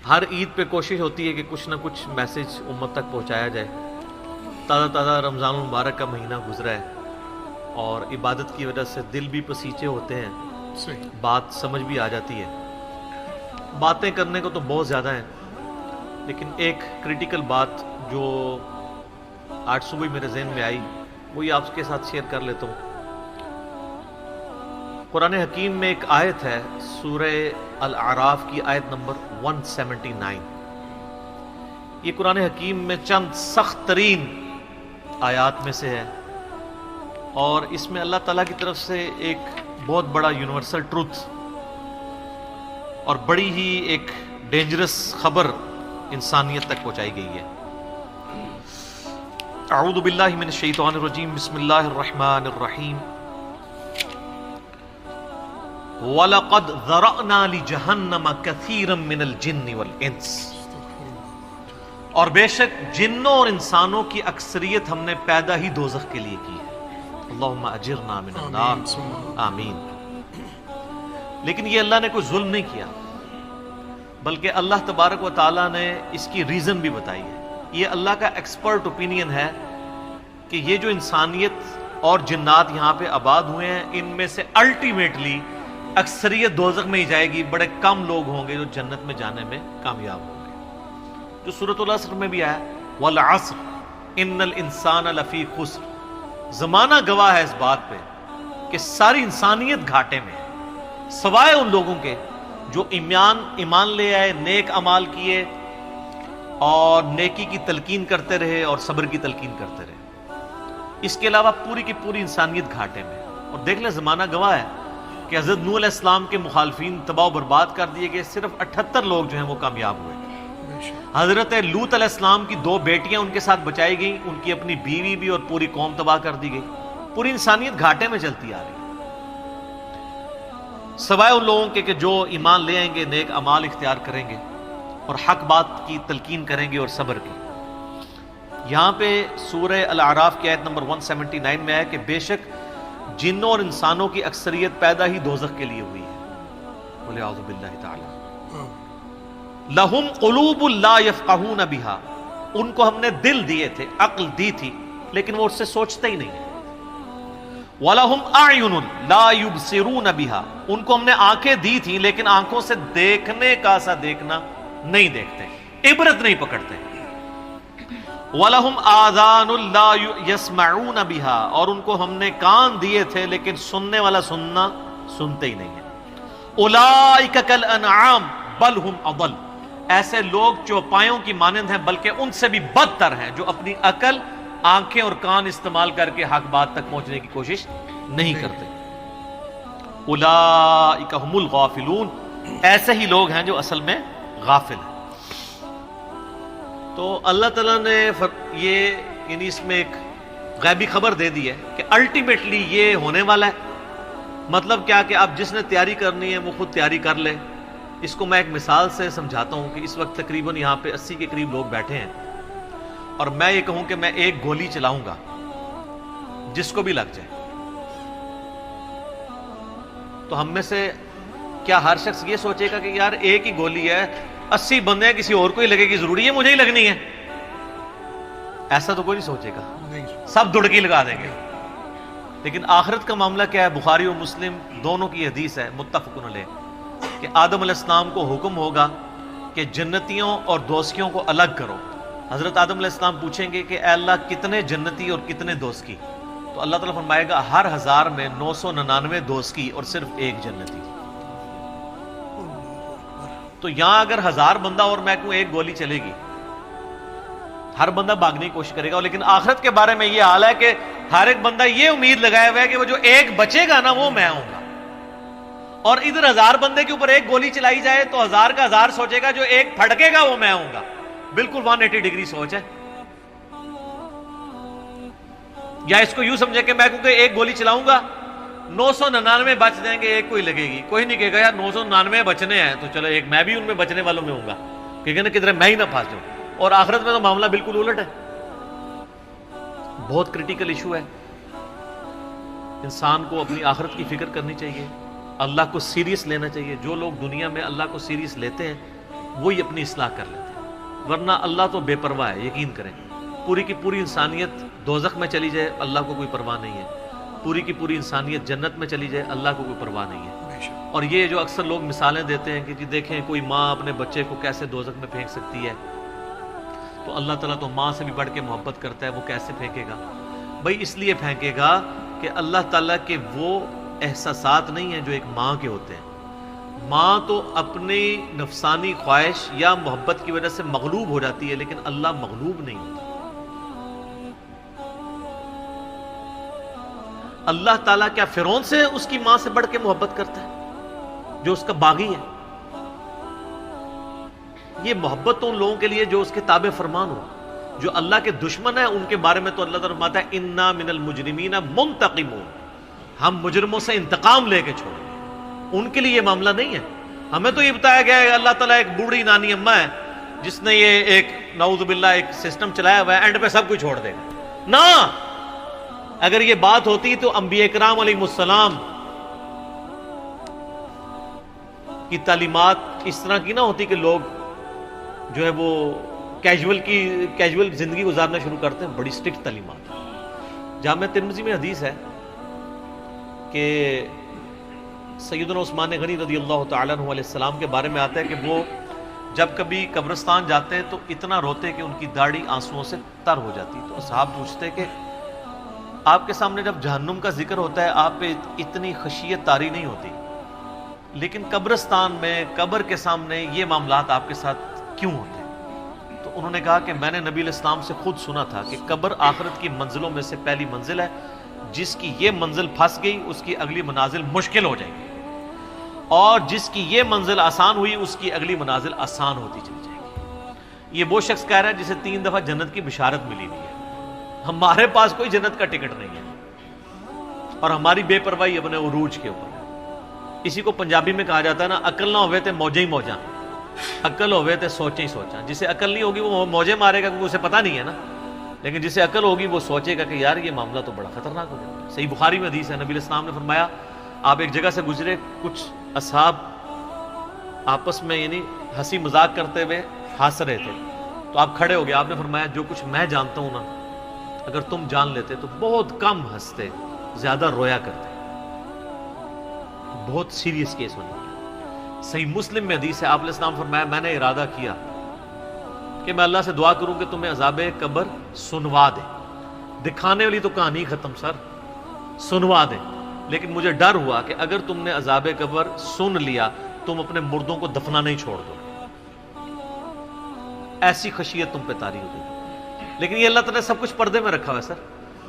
ہر عید پہ کوشش ہوتی ہے کہ کچھ نہ کچھ میسج امت تک پہنچایا جائے۔ تازہ تازہ رمضان المبارک کا مہینہ گزرا ہے اور عبادت کی وجہ سے دل بھی پسیچے ہوتے ہیں، صحیح بات سمجھ بھی آ جاتی ہے۔ باتیں کرنے کو تو بہت زیادہ ہیں، لیکن ایک کریٹیکل بات جو آج صبح میرے ذہن میں آئی وہی آپ کے ساتھ شیئر کر لیتا ہوں۔ قرآن حکیم میں ایک آیت ہے، سورہ الاعراف کی آیت نمبر 179۔ یہ قرآن حکیم میں چند سخت ترین آیات میں سے ہے، اور اس میں اللہ تعالیٰ کی طرف سے ایک بہت بڑا یونیورسل ٹروتھ اور بڑی ہی ایک ڈینجرس خبر انسانیت تک پہنچائی گئی ہے۔ اعوذ باللہ من الشیطان الرجیم، بسم اللہ الرحمن الرحیم۔ وَلَقَدْ ذَرَأْنَا لِجَهَنَّمَ كَثِيرًا مِنَ الْجِنِّ وَالْإِنسِ، اور بے شک جنوں اور انسانوں کی اکثریت ہم نے پیدا ہی دوزخ کے لیے کی ہے۔ اللہم اجرنا من النار، آمین۔ لیکن یہ اللہ نے کوئی ظلم نہیں کیا، بلکہ اللہ تبارک و تعالیٰ نے اس کی ریزن بھی بتائی ہے۔ یہ اللہ کا ایکسپرٹ اوپینین ہے کہ یہ جو انسانیت اور جنات یہاں پہ آباد ہوئے ہیں، ان میں سے الٹیمیٹلی اکثریت دوزخ میں ہی جائے گی، بڑے کم لوگ ہوں گے جو جنت میں جانے میں کامیاب ہوں گے۔ جو سورۃ العصر میں بھی آیا، والعصر ان الانسان لفی خسر، زمانہ گواہ ہے اس بات پہ کہ ساری انسانیت گھاٹے میں ہے، سوائے ان لوگوں کے جو ایمان لے آئے، نیک اعمال کیے اور نیکی کی تلقین کرتے رہے اور صبر کی تلقین کرتے رہے۔ اس کے علاوہ پوری کی پوری انسانیت گھاٹے میں ہے۔ اور دیکھ لیں، زمانہ گواہ ہے کہ حضرت نوح علیہ السلام کے مخالفین تباہ و برباد کر دیے گئے، صرف 78 لوگ جو ہیں وہ کامیاب ہوئے۔ حضرت لوط علیہ السلام کی 2 بیٹیاں ان کے ساتھ بچائی گئیں، ان کی اپنی بیوی بھی اور پوری قوم تباہ کر دی گئی۔ پوری انسانیت گھاٹے میں چلتی آ رہی ہے، سوائے ان لوگوں کے کہ جو ایمان لے آئیں گے، نیک اعمال اختیار کریں گے اور حق بات کی تلقین کریں گے اور صبر کی۔ یہاں پہ سورہ الاعراف کی آیت نمبر 179 میں ہے کہ بے شک جنوں اور انسانوں کی اکثریت پیدا ہی دوزخ کے لیے ہوئی ہے۔ بولے اعوذ باللہ تعالی۔ لہم قلوب لا یفقہون بہا، ان کو ہم نے دل دیے تھے، عقل دی تھی، لیکن وہ اس سے سوچتے ہی نہیں۔ وَلَهُمْ أَعْيُنٌ لَا يُبْصِرُونَ بِهَا، ان کو ہم نے آنکھیں دی تھی لیکن آنکھوں سے دیکھنے کا سا دیکھنا نہیں دیکھتے، عبرت نہیں پکڑتے۔ وَلَهُمْ آذَانٌ لَا يَسْمَعُونَ بِهَا، اور ان کو ہم نے کان دیے تھے لیکن سننے والا سننا سنتے ہی نہیں ہے۔ أُولَئِكَ كَالْأَنْعَامِ بَلْ هُمْ أَضَلُّ، ایسے لوگ چوپایوں کی مانند ہیں بلکہ ان سے بھی بدتر ہیں، جو اپنی عقل، آنکھیں اور کان استعمال کر کے حق بات تک پہنچنے کی کوشش نہیں کرتے۔ اولئک هم الغافلون، ایسے ہی لوگ ہیں جو اصل میں غافل ہیں۔ تو اللہ تعالیٰ نے یہ اس میں ایک غیبی خبر دے دی ہے کہ الٹیمیٹلی یہ ہونے والا ہے۔ مطلب کیا کہ اب جس نے تیاری کرنی ہے وہ خود تیاری کر لے۔ اس کو میں ایک مثال سے سمجھاتا ہوں کہ اس وقت تقریباً یہاں پہ 80 کے قریب لوگ بیٹھے ہیں، اور میں یہ کہوں کہ میں ایک گولی چلاؤں گا، جس کو بھی لگ جائے، تو ہم میں سے کیا ہر شخص یہ سوچے گا کہ یار ایک ہی گولی ہے، 80 بندے ہیں، کسی اور کو ہی لگے گی، ضروری ہے مجھے ہی لگنی ہے؟ ایسا تو کوئی نہیں سوچے گا، سب دڑکی لگا دیں گے۔ لیکن آخرت کا معاملہ کیا ہے؟ بخاری و مسلم دونوں کی حدیث ہے، متفق علیہ، کہ آدم علیہ السلام کو حکم ہوگا کہ جنتیوں اور دوزخیوں کو الگ کرو۔ حضرت آدم علیہ السلام پوچھیں گے کہ اے اللہ کتنے جنتی اور کتنے دوزخی؟ تو اللہ تعالیٰ فرمائے گا ہر 1000 میں 999 دوزخی اور صرف ایک جنتی۔ تو یہاں اگر 1000 بندہ اور میں کہوں ایک گولی چلے گی، ہر بندہ بھاگنے کی کوشش کرے گا، لیکن آخرت کے بارے میں یہ حال ہے کہ ہر ایک بندہ یہ امید لگایا ہوا ہے کہ وہ جو ایک بچے گا نا وہ میں ہوں گا۔ اور ادھر 1000 بندے کے اوپر ایک گولی چلائی جائے تو 1000 کا 1000 سوچے گا جو ایک پھڑکے گا وہ میں ہوں گا۔ بالکل 180 ڈگری سوچ ہے۔ یا اس کو یوں سمجھے کہ میں کیونکہ ایک گولی چلاؤں گا 999 بچ جائیں گے، ایک کوئی لگے گی، کوئی نہیں کہے گا یار 999 بچنے ہیں تو چلو ایک میں بھی ان میں بچنے والوں میں ہوں گا، کہے نا کدھر میں ہی نہ پھنس جاؤں۔ اور آخرت میں تو معاملہ بالکل الٹ ہے۔ بہت کریٹیکل ایشو ہے، انسان کو اپنی آخرت کی فکر کرنی چاہیے، اللہ کو سیریس لینا چاہیے۔ جو لوگ دنیا میں اللہ کو سیریس لیتے ہیں وہی اپنی اصلاح کر لیتے ہیں، ورنہ اللہ تو بے پرواہ ہے، یقین کریں، پوری کی پوری انسانیت دوزخ میں چلی جائے اللہ کو کوئی پرواہ نہیں ہے، پوری کی پوری انسانیت جنت میں چلی جائے اللہ کو کوئی پرواہ نہیں ہے۔ اور یہ جو اکثر لوگ مثالیں دیتے ہیں کہ جی دیکھیں کوئی ماں اپنے بچے کو کیسے دوزخ میں پھینک سکتی ہے، تو اللہ تعالیٰ تو ماں سے بھی بڑھ کے محبت کرتا ہے، وہ کیسے پھینکے گا؟ بھائی اس لیے پھینکے گا کہ اللہ تعالیٰ کے وہ احساسات نہیں ہیں جو ایک ماں کے ہوتے ہیں۔ ماں تو اپنی نفسانی خواہش یا محبت کی وجہ سے مغلوب ہو جاتی ہے، لیکن اللہ مغلوب نہیں ہوتا۔ اللہ تعالیٰ کیا فرعون سے اس کی ماں سے بڑھ کے محبت کرتا ہے جو اس کا باغی ہے؟ یہ محبت تو ان لوگوں کے لیے جو اس کے تابع فرمان ہو، جو اللہ کے دشمن ہیں ان کے بارے میں تو اللہ تعالیٰ فرماتا ہے انا من المجرمین منتقمون، ہم مجرموں سے انتقام لے کے چھوڑیں گے۔ ان کے لیے یہ معاملہ نہیں ہے۔ ہمیں تو یہ بتایا گیا ہے اللہ تعالیٰ ایک بوڑھی نانی اماں ہے جس نے یہ ایک نعوذ باللہ ایک سسٹم چلایا ہوا ہے، اینڈ پہ سب کچھ چھوڑ دے گا۔ نہ، اگر یہ بات ہوتی تو انبیاء کرام علیہ السلام کی تعلیمات اس طرح کی نہ ہوتی کہ لوگ جو ہے وہ کیجول زندگی گزارنا شروع کرتے ہیں۔ بڑی سٹرکٹ تعلیمات ہیں۔ جامع ترمذی میں حدیث ہے کہ سیدنا عثمان غنی رضی اللہ تعالیٰ عنہ علیہ السلام کے بارے میں آتا ہے کہ وہ جب کبھی قبرستان جاتے ہیں تو اتنا روتے کہ ان کی داڑھی آنسوؤں سے تر ہو جاتی۔ تو اصحاب پوچھتے کہ آپ کے سامنے جب جہنم کا ذکر ہوتا ہے آپ پہ اتنی خشیت طاری نہیں ہوتی، لیکن قبرستان میں قبر کے سامنے یہ معاملات آپ کے ساتھ کیوں ہوتے ہیں؟ تو انہوں نے کہا کہ میں نے نبی علیہ السلام سے خود سنا تھا کہ قبر آخرت کی منزلوں میں سے پہلی منزل ہے، جس کی یہ منزل پھنس گئی اس کی اگلی منازل مشکل ہو جائے گی، اور جس کی یہ منزل آسان ہوئی اس کی اگلی منازل آسان ہوتی چلی جائے گی۔ یہ وہ شخص کہہ رہا ہے جسے 3 دفعہ جنت کی بشارت ملی ہوئی ہے۔ ہمارے پاس کوئی جنت کا ٹکٹ نہیں ہے، اور ہماری بے پرواہی اپنے عروج کے اوپر ہے۔ اسی کو پنجابی میں کہا جاتا ہے نا، عقل نہ ہوئے تے موجیں ہی موجاں، عقل ہوئے تے سوچیں ہی سوچاں۔ جسے عقل نہیں ہوگی وہ موجیں مارے گا کیونکہ اسے پتہ نہیں ہے نا، لیکن جسے عقل ہوگی وہ سوچے گا کہ یار یہ معاملہ تو بڑا خطرناک ہو جائے گا۔ صحیح بخاری میں حدیث ہے، نبی علیہ السلام نے فرمایا آپ ایک جگہ سے گزرے، کچھ اصحاب آپس میں یعنی ہنسی مذاق کرتے ہوئے ہنس رہے تھے، تو آپ کھڑے ہو گئے، آپ نے فرمایا جو کچھ میں جانتا ہوں نا اگر تم جان لیتے تو بہت کم ہنستے، زیادہ رویا کرتے۔ بہت سیریس کیس ہونے گیا۔ صحیح مسلم میں حدیث ہے، آپ علیہ السلام فرمایا میں نے ارادہ کیا کہ میں اللہ سے دعا کروں کہ تمہیں عذاب قبر سنوا دے، دکھانے والی تو کہانی ختم سر، سنوا دے، لیکن مجھے ڈر ہوا کہ اگر تم نے عذاب قبر سن لیا تم اپنے مردوں کو دفنا نہیں چھوڑ دو، ایسی خشیت تم پہ طاری ہو گئی۔ لیکن یہ اللہ تعالیٰ نے سب کچھ پردے میں رکھا ہوا ہے سر۔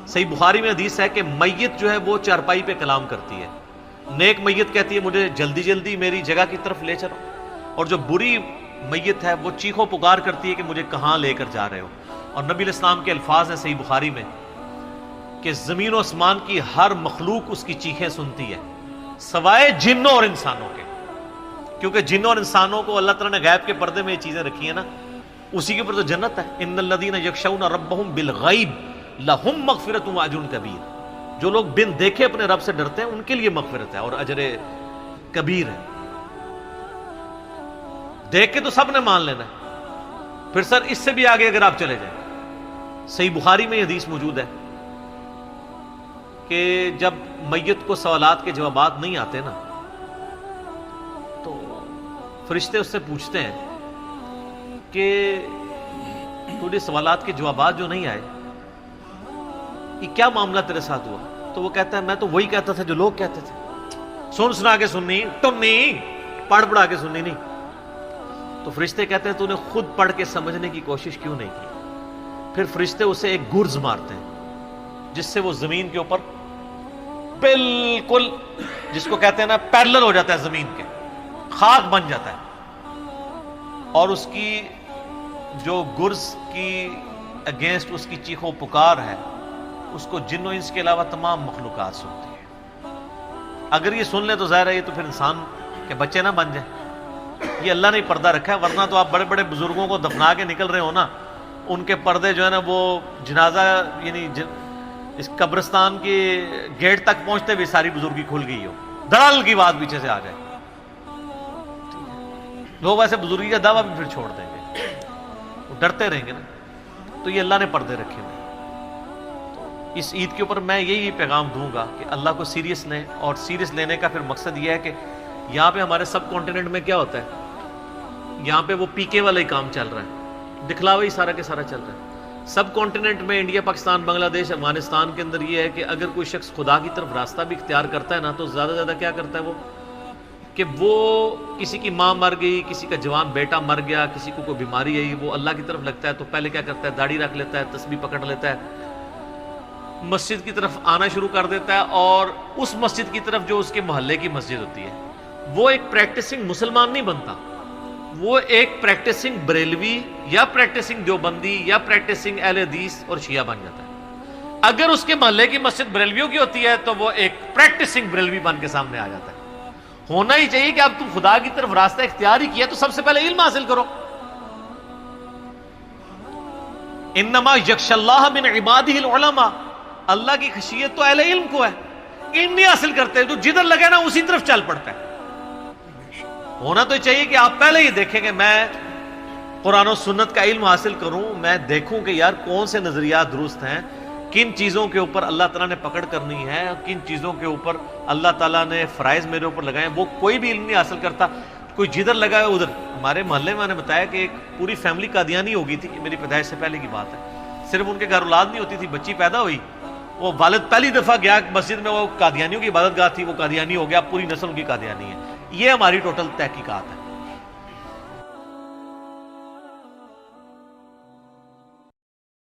صحیح بخاری میں حدیث ہے کہ میت جو ہے وہ چارپائی پہ کلام کرتی ہے، نیک میت کہتی ہے مجھے جلدی جلدی میری جگہ کی طرف لے چلو، اور جو بری میت ہے وہ چیخو پکار کرتی ہے کہ مجھے کہاں لے کر جا رہے ہو۔ اور نبی علیہ السلام کے الفاظ ہیں صحیح بخاری میں کہ زمین و آسمان کی ہر مخلوق اس کی چیخیں سنتی ہے سوائے جنوں اور انسانوں کے، کیونکہ جنوں اور انسانوں کو اللہ تعالیٰ نے غیب کے پردے میں یہ چیزیں رکھی ہیں نا، اسی کے اوپر تو جنت ہے۔ ان الذین یخشون ربهم بالغیب لہم مغفرۃ واجر کبیر، جو لوگ بن دیکھے اپنے رب سے ڈرتے ہیں ان کے لیے مغفرت ہے اور اجر کبیر ہے۔ دیکھ کے تو سب نے مان لینا ہے، پھر سر اس سے بھی آگے اگر آپ چلے جائیں، صحیح بخاری میں یہ حدیث موجود ہے کہ جب میت کو سوالات کے جوابات نہیں آتے نا تو فرشتے اس سے پوچھتے ہیں کہ تجھے سوالات کے جوابات جو نہیں آئے یہ کیا معاملہ تیرے ساتھ ہوا؟ تو وہ کہتا ہے میں تو وہی کہتا تھا جو لوگ کہتے تھے، سن سنا کے سننی، تم نہیں پڑھ پڑھا کے سننی نہیں۔ تو فرشتے کہتے ہیں تو نے خود پڑھ کے سمجھنے کی کوشش کیوں نہیں کی؟ پھر فرشتے اسے ایک گرز مارتے ہیں جس سے وہ زمین کے اوپر بالکل، جس کو کہتے ہیں نا پیرلل ہو جاتا ہے، زمین کے خاک بن جاتا ہے، اور اس کی جو گرز کی اگینسٹ اس کی چیخو پکار ہے اس کو جن و انس کے علاوہ تمام مخلوقات سنتی ہے۔ اگر یہ سن لے تو ظاہر ہے یہ تو پھر انسان کے بچے نہ بن جائیں، یہ اللہ نے پردہ رکھا ہے، ورنہ تو آپ بڑے بڑے بزرگوں کو دفنا کے نکل رہے ہو نا، ان کے پردے جو ہے نا وہ جنازہ یعنی اس قبرستان کے گیٹ تک پہنچتے ہوئے ساری بزرگی کھل گئی ہو، دڑال کی بات پیچھے سے آ جائے۔ لوگ ایسے بزرگی کا دعویٰ بھی پھر چھوڑ دیں گے، وہ ڈرتے رہیں گے نا. تو یہ اللہ نے پردے رکھے ہوئے. اس عید کے اوپر میں یہی پیغام دوں گا کہ اللہ کو سیریس لیں، اور سیریس لینے کا پھر مقصد یہ ہے کہ یہاں پہ ہمارے سب کانٹیننٹ میں کیا ہوتا ہے، یہاں پہ وہ پی کے والا ہی کام چل رہا ہے، دکھلاوا ہی سارا کے سارا چل رہا ہے. سب کانٹیننٹ میں انڈیا، پاکستان، بنگلہ دیش، افغانستان کے اندر یہ ہے کہ اگر کوئی شخص خدا کی طرف راستہ بھی اختیار کرتا ہے نا تو زیادہ زیادہ کیا کرتا ہے وہ، کہ وہ کسی کی ماں مر گئی، کسی کا جوان بیٹا مر گیا، کسی کو کوئی بیماری آئی، وہ اللہ کی طرف لگتا ہے تو پہلے کیا کرتا ہے، داڑھی رکھ لیتا ہے، تسبیح پکڑ لیتا ہے، مسجد کی طرف آنا شروع کر دیتا ہے، اور اس مسجد کی طرف جو اس کے محلے کی مسجد ہوتی ہے، وہ ایک پریکٹسنگ مسلمان نہیں بنتا، وہ ایک پریکٹسنگ بریلوی یا پریکٹسنگ دیوبندی یا پریکٹسنگ اہل حدیث اور شیعہ بن جاتا ہے. اگر اس کے محلے کی مسجد بریلویوں کی ہوتی ہے تو وہ ایک پریکٹسنگ بریلوی بن کے سامنے آ جاتا ہے. ہونا ہی چاہیے کہ اب تم خدا کی طرف راستہ اختیار ہی کیا تو سب سے پہلے علم حاصل کرو. انما یخشی اللہ من عبادہ العلماء، اللہ کی خشیت تو اہل علم کو ہے. علم نہیں حاصل کرتے تو جدھر لگے نا اسی طرف چل پڑتا ہے. ہونا تو چاہیے کہ آپ پہلے ہی دیکھیں کہ میں قرآن و سنت کا علم حاصل کروں، میں دیکھوں کہ یار کون سے نظریات درست ہیں، کن چیزوں کے اوپر اللہ تعالیٰ نے پکڑ کرنی ہے، کن چیزوں کے اوپر اللہ تعالیٰ نے فرائض میرے اوپر لگائے ہیں. وہ کوئی بھی علم نہیں حاصل کرتا، کوئی جدھر لگا ہے ادھر. ہمارے محلے میں نے بتایا کہ ایک پوری فیملی قادیانی ہو گئی تھی، میری پیدائش سے پہلے کی بات ہے. صرف ان کے گھر اولاد نہیں ہوتی تھی، بچی پیدا ہوئی، وہ والد پہلی دفعہ گیا مسجد میں، وہ قادیانیوں کی عبادت گاہ تھی، وہ قادیانی ہو گیا، پوری نسل ان کی قادیانی ہے. یہ ہماری ٹوٹل تحقیقات ہے.